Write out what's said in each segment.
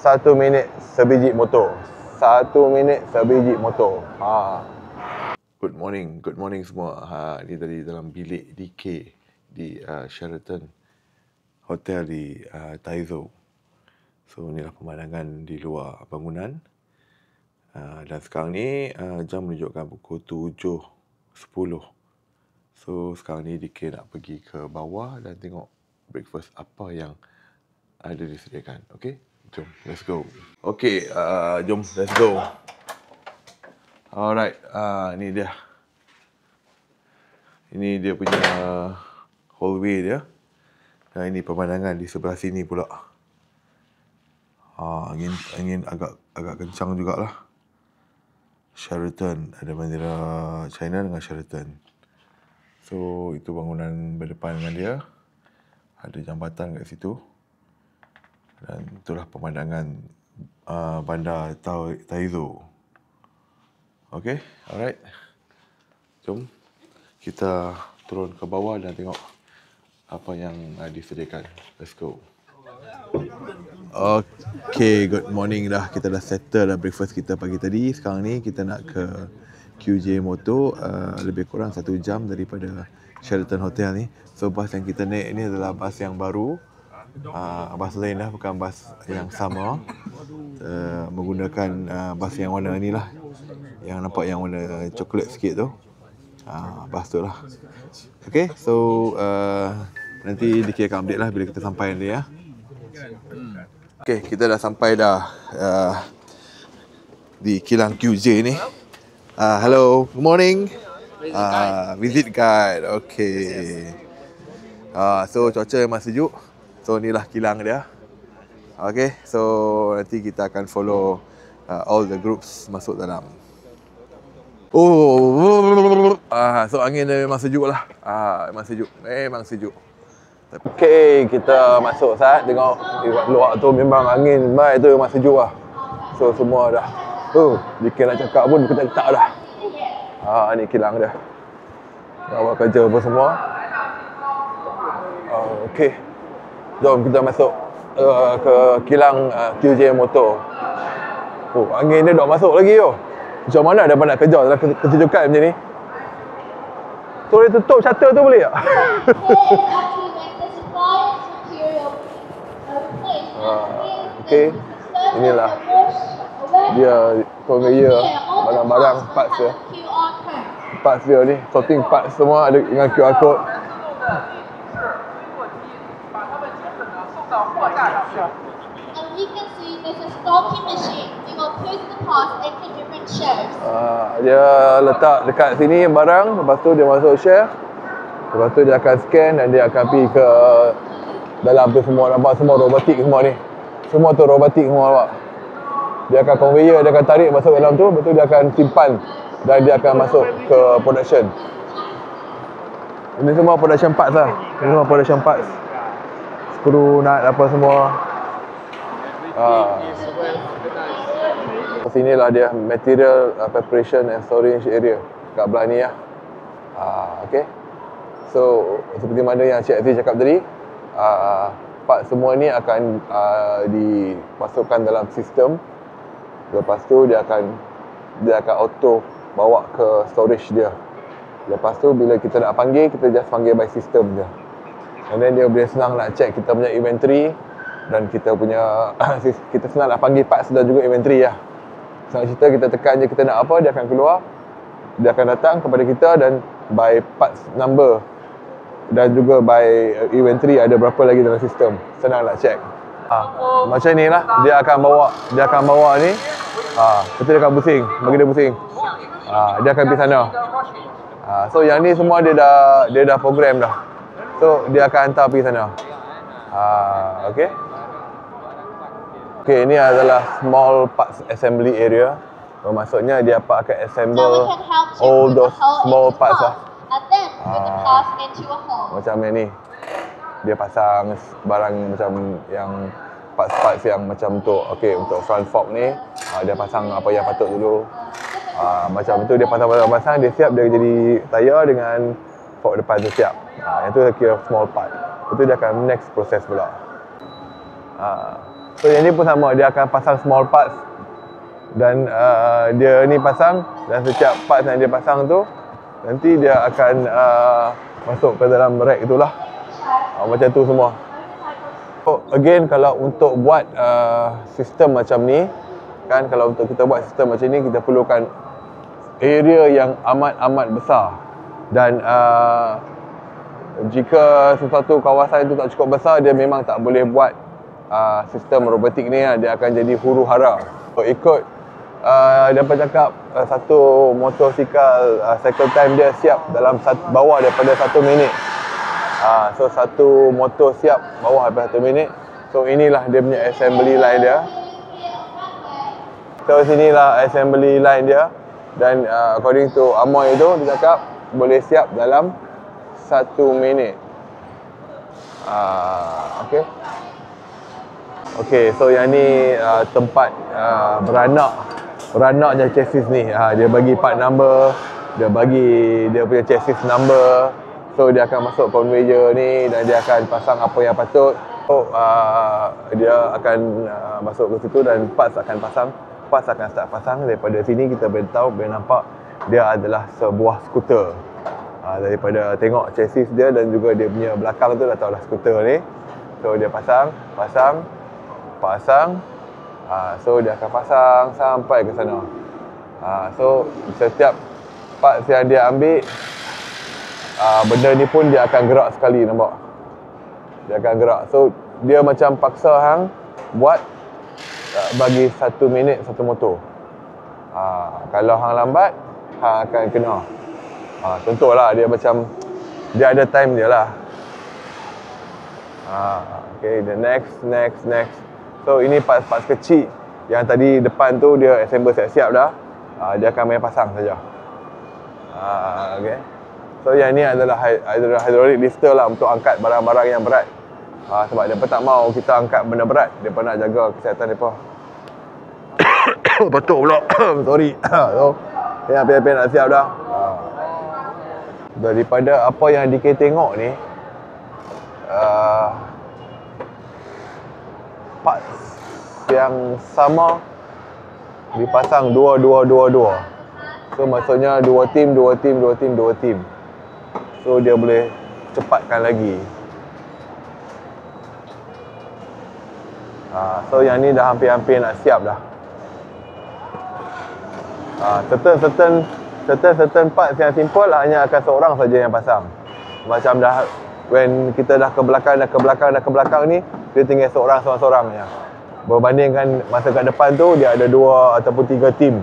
1 minit sebiji motor. 1 minit sebiji motor. Good morning semua. Ni tadi dalam bilik DK di Sheraton Hotel di Taizo. So inilah pemandangan di luar bangunan. Dan sekarang ni jam menunjukkan pukul 7.10. So sekarang ni DK nak pergi ke bawah dan tengok breakfast apa yang ada disediakan. Okay, jom, let's go. Okay, jom, let's go. Alright, ni dia. Ini dia punya hallway dia. Dan ini pemandangan di sebelah sini pula. Angin agak kencang jugalah. Sheraton, ada bendera China dengan Sheraton. So, itu bangunan berdepan dengan dia. Ada jambatan kat situ. Dan itulah pemandangan bandar Taizo. Okay, alright. Jom kita turun ke bawah dan tengok apa yang disediakan. Let's go. Okay, good morning dah. Kita dah settle dah breakfast kita pagi tadi. Sekarang ni kita nak ke QJ Motor, lebih kurang 1 jam daripada Sheraton Hotel ni. So bas yang kita naik ni adalah bas yang baru, bas lain lah, bukan bas yang sama. Menggunakan bas yang warna ni lah, yang nampak yang warna coklat sikit tu. Bas tu lah. Okay, so nanti Diki akan update lah bila kita sampai nanti ya. Okay, kita dah sampai dah di kilang QJ ni. Hello, good morning. Visit guide. Okay. So cuaca memang sejuk. So inilah kilang dia. Okay, so nanti kita akan follow all the groups masuk dalam. So angin dia memang sejuk lah. Memang sejuk. Okay, kita masuk saat tengok luar tu memang angin baik tu, memang sejuk lah. So semua dah. Dikir nak cakap pun ketak-ketak dah. Ni kilang dia. Awak kerja apa semua. Okay. Jom kita masuk ke kilang QJ Motor. Angin dia dah masuk lagi yo. Macam mana dapat nak kerja dalam kesejukan macam ni? Boleh tutup shutter tu boleh tak? Okay. Inilah dia conveyor barang-barang parts dia. Parts dia ni, sorting parts semua ada dengan QR code. And you can see there's a stocking machine. You will put the parts into different shelves. Dia letak dekat sini barang, lepas tu dia masuk shelf. Lepas tu dia akan scan dan dia akan pergi ke dalam tu semua. Nampak semua robotik semua ni. Semua tu robotik semua nampak. Dia akan conveyor, dia akan tarik masuk dalam tu, lepas tu dia akan simpan dan dia akan masuk ke production. Ini semua production parts lah. Ini semua production parts. Skru, nut, apa semua. Sinilah dia material preparation and storage area kat belah ni lah. Okay. So seperti mana yang Cik Aziz cakap tadi, part semua ni akan dimasukkan dalam sistem. Lepas tu dia akan auto bawa ke storage dia. Lepas tu bila kita nak panggil, kita just panggil by system je. And then dia boleh senang nak check kita punya inventory. Dan kita punya kita senang nak panggil parts dan juga inventory lah. Senang cerita, kita tekan je kita nak apa, dia akan keluar. Dia akan datang kepada kita dan by parts number dan juga by inventory ada berapa lagi dalam sistem. Senang nak check. Macam ni lah, dia akan bawa ni. Lepas dia akan pusing, bagi dia pusing. Dia akan pergi sana. So yang ni semua dia dah program dah. So dia akan hantar pergi sana. Okay. Okay, ini adalah small parts assembly area. Maksudnya dia akan assemble all those small parts lah. Macam yang ni. Dia pasang barang macam yang parts-parts yang macam untuk untuk front fork ni, dia pasang apa yang patut dulu. Macam tu dia pasang, dia siap, dia jadi tayar dengan fork depan tu siap. Yang tu kira small part. Itu dia akan next proses pula. So yang ni pun sama, dia akan pasang small parts dan dia ni pasang, dan setiap parts yang dia pasang tu nanti dia akan masuk ke dalam rack itulah. Macam tu semua. So again, kalau untuk buat sistem macam ni kan, kalau untuk kita buat sistem macam ni, kita perlukan area yang amat besar. Dan jika sesuatu kawasan itu tak cukup besar, dia memang tak boleh buat sistem robotik ni lah. Dia akan jadi huru-hara. So ikut dapat cakap satu motosikal cycle time dia siap dalam bawah daripada 1 minit. So satu motor siap bawah daripada 1 minit. So inilah dia punya assembly line dia. So sinilah assembly line dia. Dan according to Amoy tu, dia cakap boleh siap dalam 1 minit. Okay, so yang ni tempat beranaknya chassis ni. Dia bagi part number, dia bagi dia punya chassis number. So dia akan masuk conveyor ni dan dia akan pasang apa yang patut. So dia akan masuk ke situ dan parts akan start pasang. Daripada sini kita boleh tahu, boleh nampak dia adalah sebuah skuter. Daripada tengok chassis dia dan juga dia punya belakang tu, dah tahulah skuter ni. So dia pasang. So dia akan pasang sampai ke sana. So setiap parts yang dia ambil, benda ni pun dia akan gerak sekali, nampak? Dia akan gerak. So dia macam paksa hang buat bagi 1 minit satu motor. Kalau hang lambat, hang akan kena. Contohlah dia macam, dia ada time dia lah. Okay, the next. So ini parts kecil yang tadi depan tu dia assemble siap-siap dah. Dia akan main pasang saja. Okay. So yang ni adalah hydraulic lifter lah untuk angkat barang-barang yang berat. Sebab dia pun tak mau kita angkat benda berat. Dia pun nak jaga kesihatan dia pun. Betul pula. Sorry. So yang api-api nak siap dah. Daripada apa yang DK tengok ni, parts yang sama dipasang dua. So maksudnya 2 tim. So dia boleh cepatkan lagi. So yang ni dah hampir-hampir nak siap dah. Certain parts yang simple hanya akan seorang saja yang pasang. Macam dah, when kita dah ke belakang ni, dia tinggal seorang je. Berbandingkan masa kat depan tu, dia ada 2 ataupun 3 tim.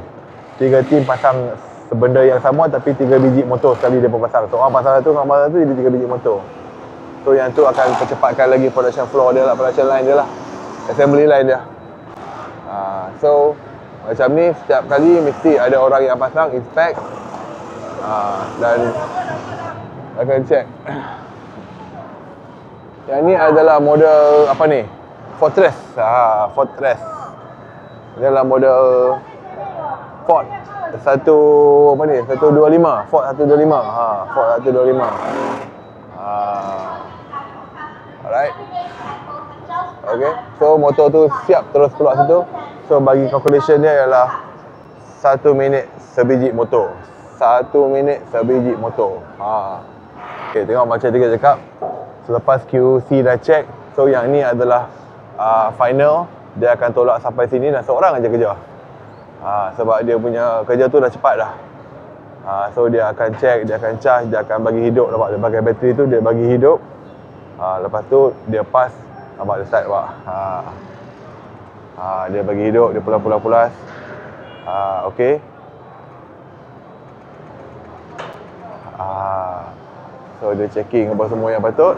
3 tim pasang sebenda yang sama tapi 3 biji motor sekali dia pun pasang. Seorang pasang satu, orang pasang satu, jadi 3 biji motor. So yang tu akan percepatkan lagi production floor dia lah, production line dia lah, assembly line dia. So macam ni setiap kali mesti ada orang yang pasang, inspect, dan akan check. Yang ni adalah model apa ni? Fortress. Fortress. Dia adalah model Ford 125. Ford 125. Ford 125. Alright. Okay. So motor tu siap terus keluar situ. So bagi calculation dia ialah 1 minit sebiji motor. 1 minit sebiji motor. Okay, tengok macam dia cakap. Selepas QC dah check, so yang ni adalah final. Dia akan tolak sampai sini dan seorang aja kerja. Sebab dia punya kerja tu dah cepat dah. So dia akan check, dia akan charge, dia akan bagi hidup. Nampak dia pakai bateri tu, dia bagi hidup. Lepas tu dia pass. Nampak dia start nampak. Dia bagi hidup, dia pulas. Okay. So dia checking apa semua yang patut.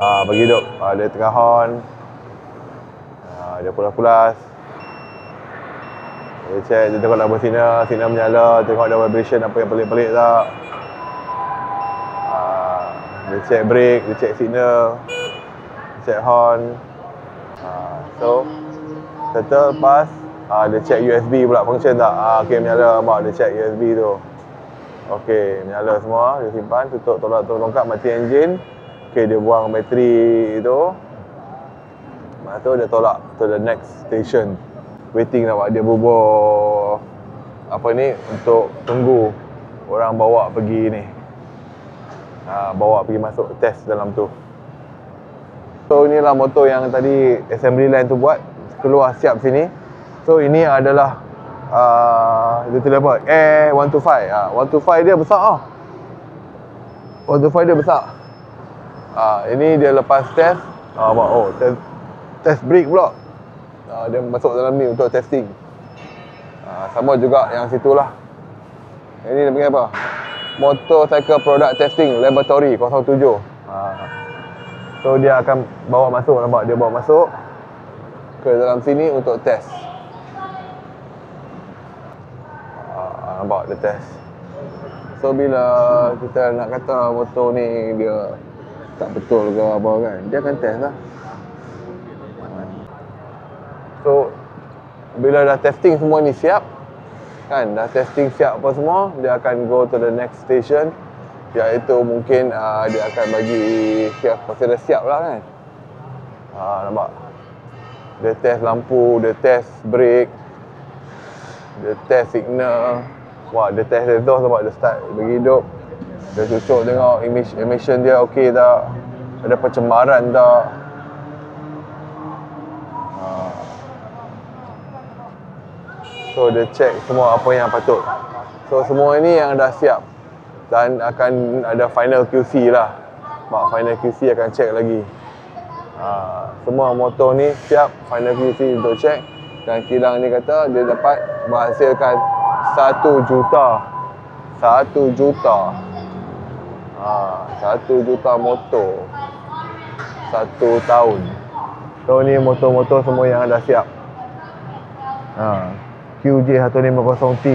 Bagi hidup. Dia tengah horn. Dia pulas. Dia check, dia tengok lampu sinar menyala, tengok ada vibration apa yang pelik-pelik tak. Dia check brake, dia check signal, dia check horn. So settle, pass. Dia check USB pula function tak. Okay, menyala, nampak dia check USB tu. Okay, menyala semua, dia simpan, tutup, tolak, tongkat, mati enjin. Okay, dia buang bateri tu. Lepas tu dia tolak to the next station. Waiting lah, dia bubur apa ni untuk tunggu orang bawa pergi ni. Bawa pergi masuk test dalam tu. So inilah motor yang tadi assembly line tu buat, keluar siap sini. So ini adalah dia tulis apa? Air 125. 125 dia besar ah. 125 dia besar. Ini dia lepas test. Test brake pula. Dia masuk dalam ni untuk testing. Sama juga yang situlah. Ini dia panggil apa? Motorcycle Product Testing Laboratory 07. So dia akan bawa masuk, nampak dia bawa masuk ke dalam sini untuk test. Nampak dia test. So bila kita nak kata motor ni dia tak betul ke apa kan, dia akan test lah. So bila dah testing semua ni siap kan, dah testing siap apa semua, dia akan go to the next station, iaitu mungkin dia akan bagi siap, pasal dah siap lah kan. Nampak dia test lampu, dia test brake, dia test signal. Wah, dia test exhaust, nampak dia start bagi hidup. Dia cucuk tengok emission dia okey tak, ada pencemaran tak. So dia check semua apa yang patut. So semua ini yang dah siap dan akan ada final QC lah. Final QC akan check lagi. Semua motor ni siap final QC untuk check. Dan kilang ni kata dia dapat menghasilkan 1 juta 1 juta 1 juta motor 1 tahun. So ni motor-motor semua yang dah siap. QJ150T.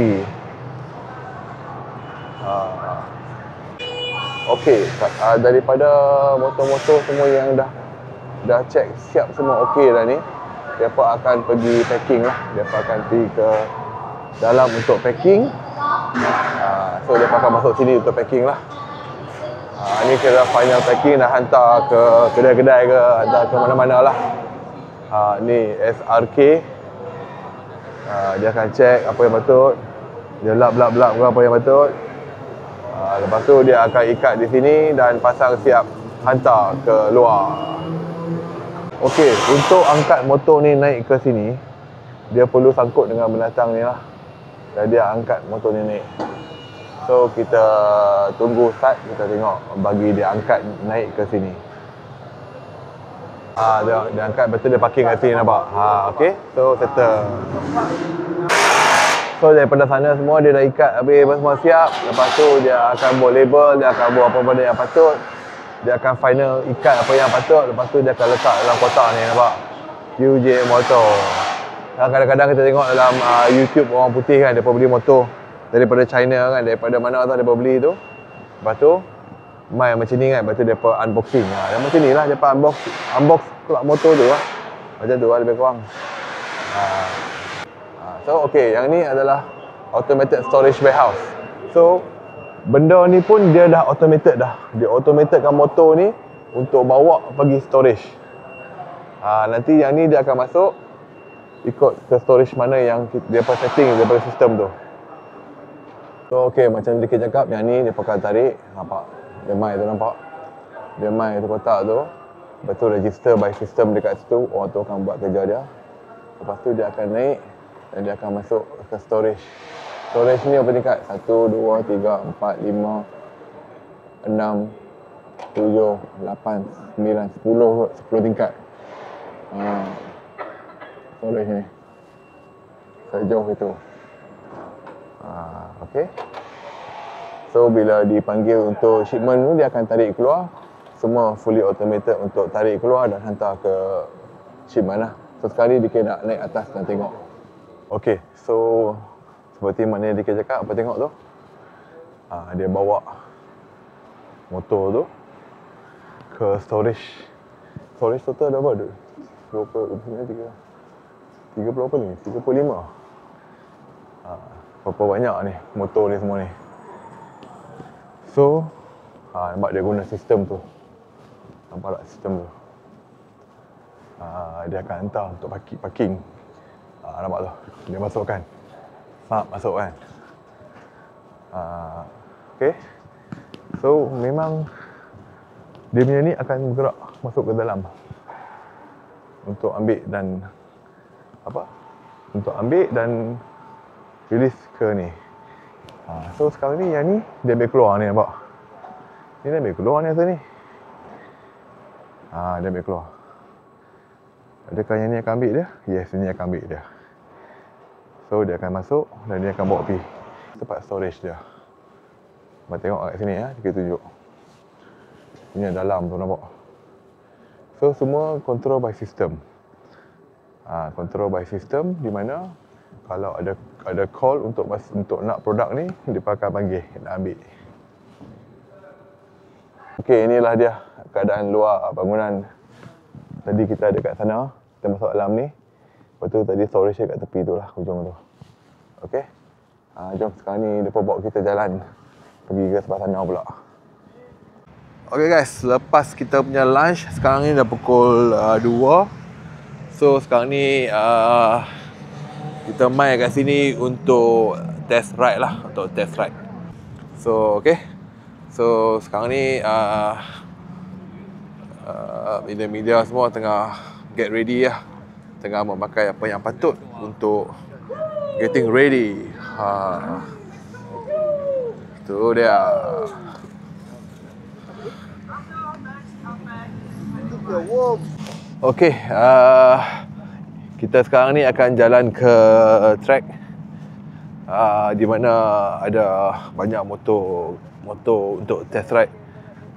Okey, daripada motor-motor semua yang dah check siap semua okey dah ni, depa akan pergi packing lah. Depa akan pergi ke dalam untuk packing. So depa akan masuk sini untuk packing lah. Ni kira final packing, dah hantar ke kedai-kedai ke, hantar ke mana-mana lah. Ni SRK. Dia akan check apa yang patut. Dia lap ke apa yang patut. Lepas tu dia akan ikat di sini dan pasang siap hantar ke luar. Okey, untuk angkat motor ni naik ke sini, dia perlu sangkut dengan binatang ni lah. Dan dia angkat motor ni naik. So kita tunggu start, kita tengok bagi dia angkat naik ke sini. Dia angkat, betul dia parking kat sini, nampak. Okey, so settle. So daripada sana semua dia dah ikat habis, semua siap. Lepas tu dia akan buat label, dia akan buat apa benda yang patut. Dia akan final ikat apa yang patut. Lepas tu dia akan letak dalam kotak ni, nampak. QJ Motor. Kadang-kadang kita tengok dalam YouTube orang putih kan, dia beli motor daripada China kan, daripada mana tu dia beli tu. Lepas tu main macam ni kan, lepas tu dia unboxing. Dan macam ni lah dia unbox kelab motor tu lah. Macam tu lah lebih kurang. So okey, yang ni adalah automated storage warehouse. So benda ni pun dia dah automated dah. Dia automatedkan motor ni untuk bawa pergi storage. Nanti yang ni dia akan masuk ikut ke storage mana yang dia setting daripada sistem tu. So okey, macam dia cakap, yang ni dia pakai tarik, nampak. Dia mai tu, nampak. Dia mai tu kotak tu. Lepas tu register by system dekat situ, orang tu akan buat kerja dia. Lepas tu dia akan naik dan dia akan masuk ke storage. Storage ni berapa tingkat? 1, 2, 3, 4, 5, 6, 7, 8, 9, 10 tingkat. Storage ni sejauh itu. Okey. So bila dipanggil untuk shipment tu, dia akan tarik keluar. Semua fully automated untuk tarik keluar dan hantar ke shipment lah. So sekali dia nak naik atas dan tengok. Okey, so seperti mana dia cakap, apa tengok tu. Dia bawa motor tu ke storage. Storage total dah berapa? 30 apa ni? 35. Berapa banyak ni motor ni semua ni. So nampak dia guna sistem tu. Nampak tak sistem tu? Dia akan hantar untuk parking. Nampak tu, dia masukkan. Masuk kan. Okay. So memang dia punya ni akan bergerak masuk ke dalam untuk ambil dan release ke ni. So sekarang ni yang ni dia ambil keluar ni, nampak? Ni dia ambil keluar ni atas ni. Dia ambil keluar. Adakah yang ni akan ambil dia? Yes, ini akan ambil dia. So dia akan masuk dan dia akan bawa pergi tempat storage dia. Abang tengok kat sini ya, kita tunjuk. Ini dalam tu, nampak? So semua control by system. Control by system di mana kalau ada call untuk nak produk ni, dia akan panggil nak ambil. Okey, inilah dia keadaan luar bangunan. Tadi kita ada kat sana, kita masuk dalam ni. Lepas tu tadi storage kat tepi tu lah, hujung tu. Okey. Jom sekarang ni depa bawa kita jalan pergi ke sebelah sana pula. Okey guys, lepas kita punya lunch, sekarang ni dah pukul 2. So sekarang ni kita mai kat sini untuk test ride lah, So okey. So sekarang ni media-media semua tengah get ready lah. Tengah memakai apa yang patut untuk getting ready. Itu dia. Okey, kita sekarang ni akan jalan ke track di mana ada banyak motor untuk test ride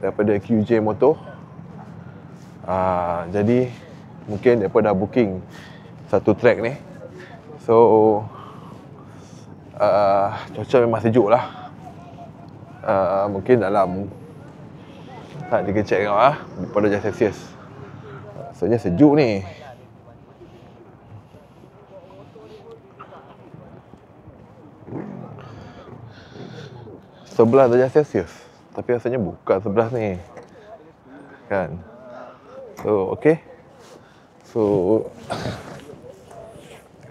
daripada QJ Motor. Jadi mungkin mereka dah booking satu track ni. So cuaca memang sejuk lah. Mungkin dalam tak kita check tengok pada darjah Celsius. Rasanya sejuk ni. Sebelah darjah Celsius. Tapi rasanya bukan 11 ni. Kan? So, okey. So,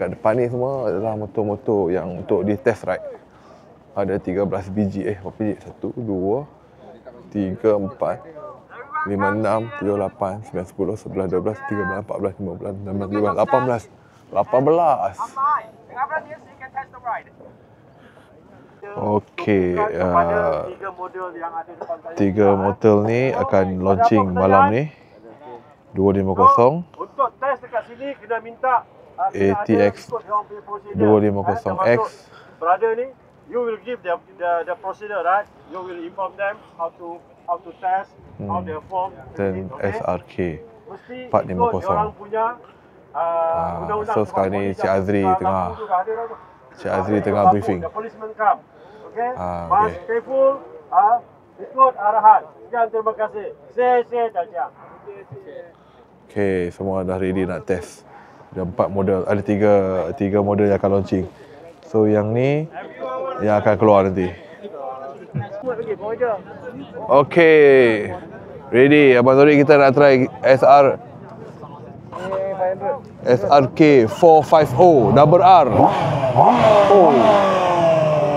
kat depan ni semua adalah motor-motor yang untuk di test ride. Ada 13 biji. Berapa biji? 1, 2, 3, 4, 5, 6, 7, 8, 9, 10, 11, 12, 13, 14, 15, 16, 17, 18, 18. Okey, 3 model ni akan launching malam ni 250. Untuk test dekat sini kena minta ATX 250X. Brother ni, you will give the procedure, right? You will inform them how to test, how they form. Dan SRK Mesti 450. orang punya So sekarang ni Cik Azri tengah briefing. The policeman come. Okay? Okay. Careful. Ikut arahan. Sekian, terima kasih. Say saja. Okay, semua dah ready nak test. Ada 4 model, ada 3 model yang akan launching. So yang ni yang akan keluar nanti. Okay, ready. Abang Zori, kita nak try SRK 450 double R.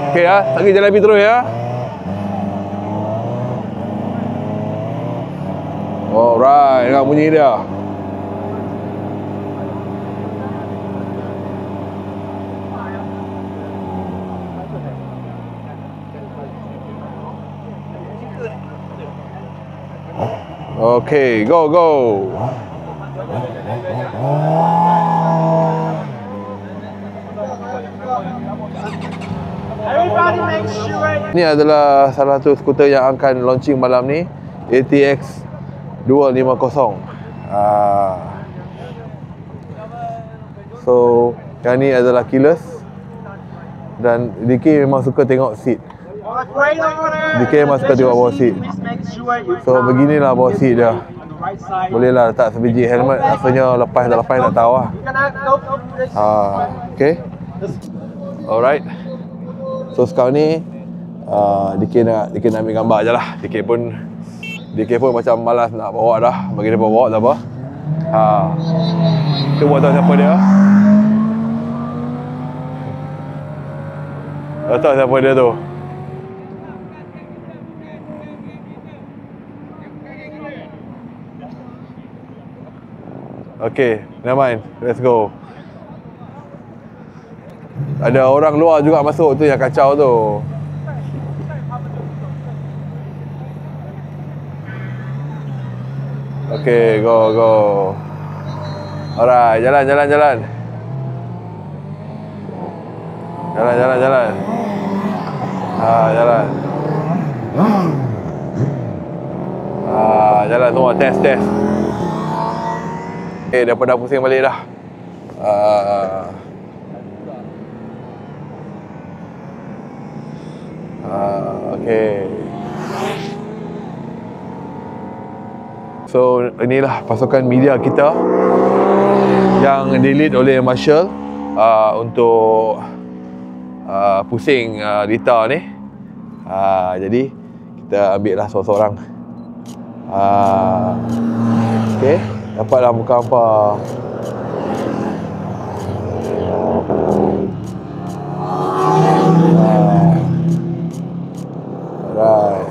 Okay lagi jalan pergi terus ya. Alright, dengar bunyi dia. Okay, go. Ini adalah salah satu skuter yang akan launching malam ni, ATX 250. So, yang ni adalah keyless. Dan DK memang suka tengok seat. DK memang suka tengok bawah seat. So, beginilah bawah seat dia. Bolehlah letak sebiji helmet. Rasanya lepas nak tahu lah. Okay. Alright. So sekarang ni DK nak ambil gambar je lah. DK pun macam malas nak bawa dah. Bagi dia bawa tak apa. Tu buat tahu siapa dia. Tahu siapa dia tu. Okay, never mind. Let's go. Ada orang luar juga masuk tu yang kacau tu. Okay, go. Alright, jalan. Jalan. Jalan. Jalan semua, test. Okay, dah pusing balik dah. Okay. So, inilah pasukan media kita yang di-lead oleh Marshall untuk pusing Rita ni. Jadi, kita ambil lah seorang-seorang. Okay, dapatlah muka hampa. Alright.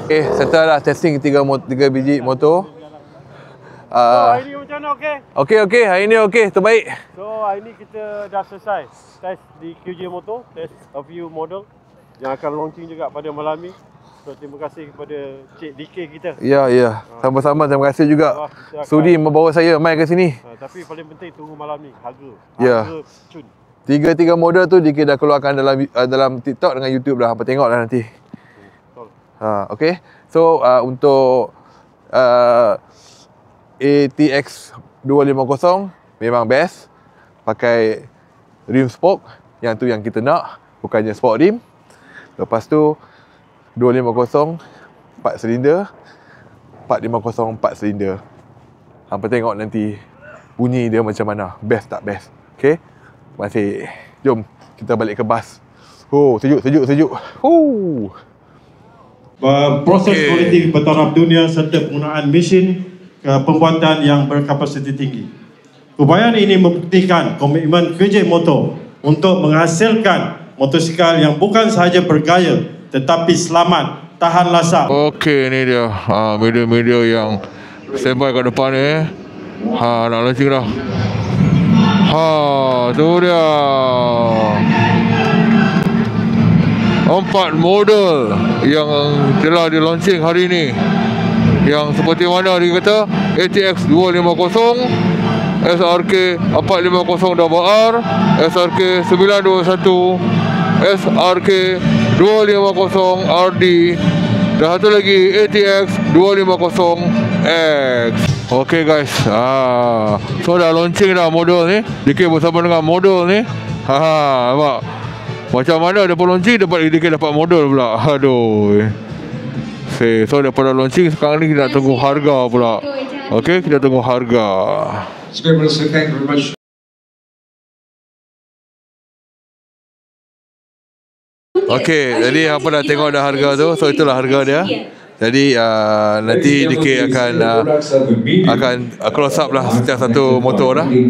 Okay, settle dah testing 3 biji motor. So hari ni macam mana, Okay, hari ni terbaik. So hari ni kita dah selesai test di QJ Motor, test a few model yang akan launching juga pada malam ni. So terima kasih kepada Cik DK kita. Ya. Sama-sama, terima kasih juga sudi membawa saya mai ke sini. Tapi paling penting tunggu malam ni harga. Ya. Harga cun. 3 model tu DK dah keluarkan dalam TikTok dengan YouTube dah. Apa tengoklah nanti. Betul. Okay. So untuk ATX 250 memang best. Pakai rim spoke. Yang tu yang kita nak, bukannya sport rim. Lepas tu 250 4 silinder, 450 4 silinder. Hampa tengok nanti bunyi dia macam mana. Best tak best. Okay. Masih. Jom kita balik ke bas. Sejuk. Proses kualiti bertaraf dunia serta penggunaan mesin pembuatan yang berkapasiti tinggi. Upaya ini membuktikan komitmen QJ Motor untuk menghasilkan motosikal yang bukan sahaja bergaya tetapi selamat, tahan lasak. Okey, ni dia. Media-media yang standby kat depan ni. Nak launching dah. Tu dia. 4 model yang telah di launching hari ni. Yang seperti mana dia kata, ATX 250, SRK 450R, SRK 921, SRK 250RD, dan satu lagi ATX 250X. Okay guys, so dah launching dah model ni. DK bersama dengan model ni. Nampak macam mana dapat launching, DK dapat model pula. Aduh. So daripada launching, sekarang ni kita nak tunggu harga pula. Okay, kita tunggu harga. Thank you very much. Okay, jadi apa dah tengok dah harga tu. So itulah harga dia. Jadi nanti DK akan close up lah setiap satu motor dah.